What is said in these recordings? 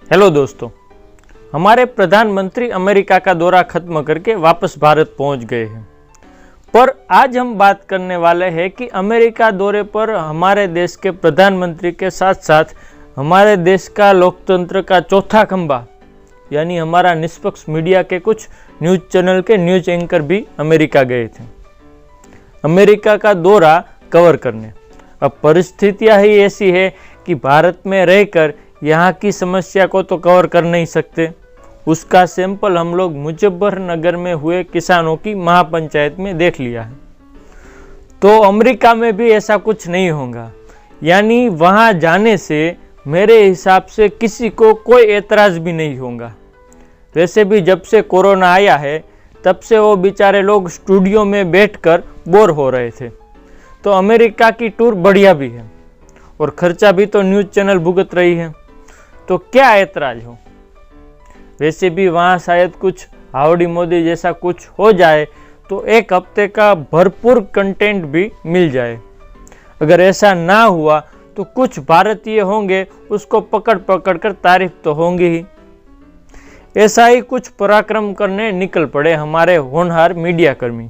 Hello दोस्तों, हमारे प्रधानमंत्री अमेरिका का दौरा खत्म करके वापस भारत पहुंच गए हैं। पर आज हम बात करने वाले हैं कि अमेरिका दौरे पर हमारे देश के प्रधानमंत्री के साथ साथ हमारे देश का लोकतंत्र का चौथा खंभा यानी हमारा निष्पक्ष मीडिया के कुछ न्यूज़ चैनल के न्यूज़ एंकर भी अमेरिका गए थे अमेरिका का दौरा कवर करने। अब परिस्थितियां ही ऐसी है कि भारत में रहकर यहाँ की समस्या को तो कवर कर नहीं सकते। उसका सैंपल हम लोग मुजफ्फरनगर में हुए किसानों की महापंचायत में देख लिया है। तो अमेरिका में भी ऐसा कुछ नहीं होगा, यानी वहाँ जाने से मेरे हिसाब से किसी को कोई एतराज़ भी नहीं होगा। वैसे भी जब से कोरोना आया है तब से वो बेचारे लोग स्टूडियो में बैठकर बोर हो रहे थे। तो अमेरिका की टूर बढ़िया भी है और खर्चा भी तो न्यूज़ चैनल भुगत रही है, तो क्या ऐतराज़ हो। वैसे भी वहाँ शायद कुछ हाउडी मोदी जैसा कुछ हो जाए तो एक हफ्ते का भरपूर कंटेंट भी मिल जाए। अगर ऐसा ना हुआ तो कुछ भारतीय होंगे उसको पकड़ पकड़ कर तारीफ तो होंगी ही। ऐसा ही कुछ पराक्रम करने निकल पड़े हमारे होनहार मीडिया कर्मी।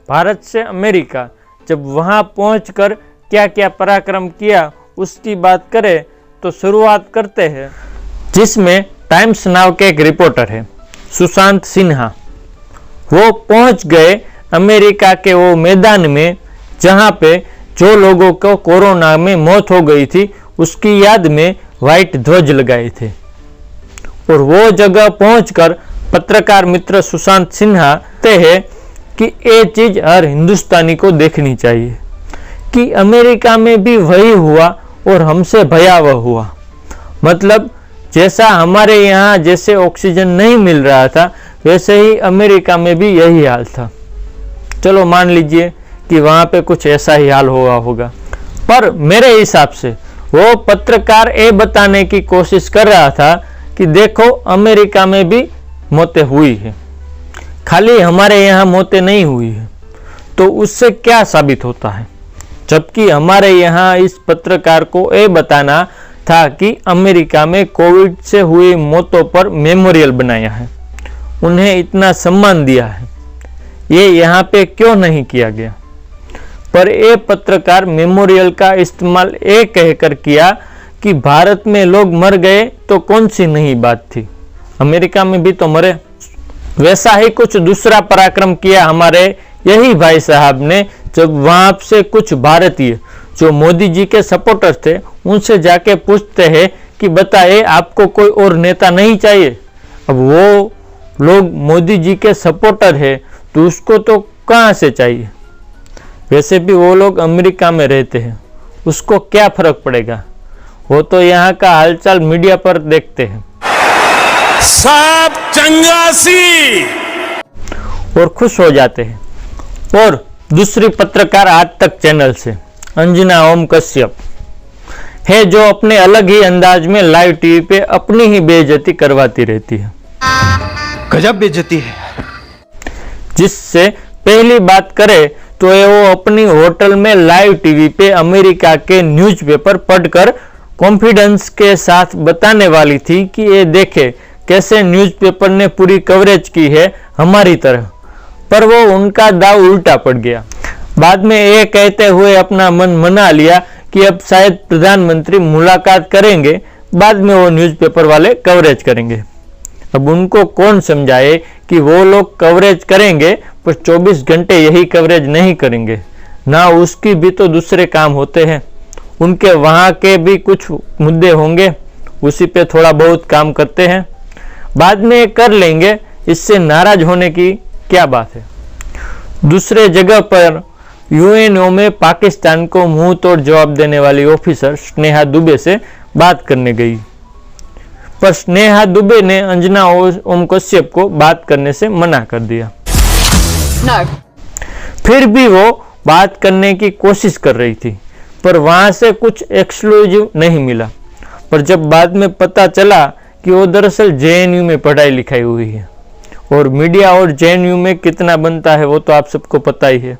भारत से अमेरिका जब वहाँ पहुँचकर क्या क्या पराक्रम किया उसकी बात करें तो शुरुआत करते हैं जिसमें टाइम्स नाउ के एक रिपोर्टर है सुशांत सिन्हा। वो पहुंच गए अमेरिका के वो मैदान में जहां पे जो लोगों को कोरोना में मौत हो गई थी उसकी याद में व्हाइट ध्वज लगाए थे। और वो जगह पहुंचकर पत्रकार मित्र सुशांत सिन्हा कहते हैं कि ये चीज हर हिंदुस्तानी को देखनी चाहिए कि अमेरिका में भी वही हुआ और हमसे भयावह हुआ। मतलब जैसा हमारे यहाँ जैसे ऑक्सीजन नहीं मिल रहा था वैसे ही अमेरिका में भी यही हाल था। चलो मान लीजिए कि वहाँ पे कुछ ऐसा ही हाल हुआ होगा, पर मेरे हिसाब से वो पत्रकार ये बताने की कोशिश कर रहा था कि देखो अमेरिका में भी मौतें हुई है, खाली हमारे यहाँ मौतें नहीं हुई है। तो उससे क्या साबित होता है, जबकि हमारे यहाँ इस पत्रकार को ये बताना था कि अमेरिका में कोविड से हुई मौतों पर मेमोरियल बनाया है, उन्हें इतना सम्मान दिया है, ये यहाँ पे क्यों नहीं किया गया। पर ये पत्रकार मेमोरियल का इस्तेमाल ये कहकर किया कि भारत में लोग मर गए तो कौन सी नई बात थी, अमेरिका में भी तो मरे। वैसा ही कुछ दूसरा पराक्रम किया हमारे यही भाई साहब ने जब वहाँ से कुछ भारतीय जो मोदी जी के सपोर्टर थे उनसे जाके पूछते हैं कि बताइए आपको कोई और नेता नहीं चाहिए। अब वो लोग मोदी जी के सपोर्टर है तो उसको तो कहाँ से चाहिए। वैसे भी वो लोग अमेरिका में रहते हैं, उसको क्या फर्क पड़ेगा, वो तो यहाँ का हालचाल मीडिया पर देखते हैं सब चंगासी और खुश हो जाते हैं। और दूसरी पत्रकार आज तक चैनल से अंजना ओम कश्यप है जो अपने अलग ही अंदाज में लाइव टीवी पे अपनी ही बेइज्जती करवाती रहती है। गजब बेइज्जती है। जिससे पहली बात करे तो ये वो अपनी होटल में लाइव टीवी पे अमेरिका के न्यूज़पेपर पढ़कर कॉन्फिडेंस के साथ बताने वाली थी कि ये देखे कैसे न्यूज़पेपर ने पूरी कवरेज की है हमारी तरह। पर वो उनका दाव उल्टा पड़ गया। बाद में ये कहते हुए अपना मन मना लिया कि अब शायद प्रधानमंत्री मुलाकात करेंगे, बाद में वो न्यूज़पेपर वाले कवरेज करेंगे। अब उनको कौन समझाए कि वो लोग कवरेज करेंगे पर 24 घंटे यही कवरेज नहीं करेंगे ना, उसकी भी तो दूसरे काम होते हैं, उनके वहाँ के भी कुछ मुद्दे होंगे, उसी पे थोड़ा बहुत काम करते हैं, बाद में कर लेंगे, इससे नाराज होने की क्या बात है। दूसरे जगह पर यूएनओ में पाकिस्तान को मुंह तोड़ जवाब देने वाली ऑफिसर स्नेहा दुबे से बात करने गई, पर स्नेहा दुबे ने अंजना ओम कश्यप को बात करने से मना कर दिया। फिर भी वो बात करने की कोशिश कर रही थी पर वहां से कुछ एक्सक्लूसिव नहीं मिला। पर जब बाद में पता चला कि वो दरअसल जेएनयू में पढ़ाई लिखाई हुई है और मीडिया और जेएनयू में कितना बनता है वो तो आप सबको पता ही है।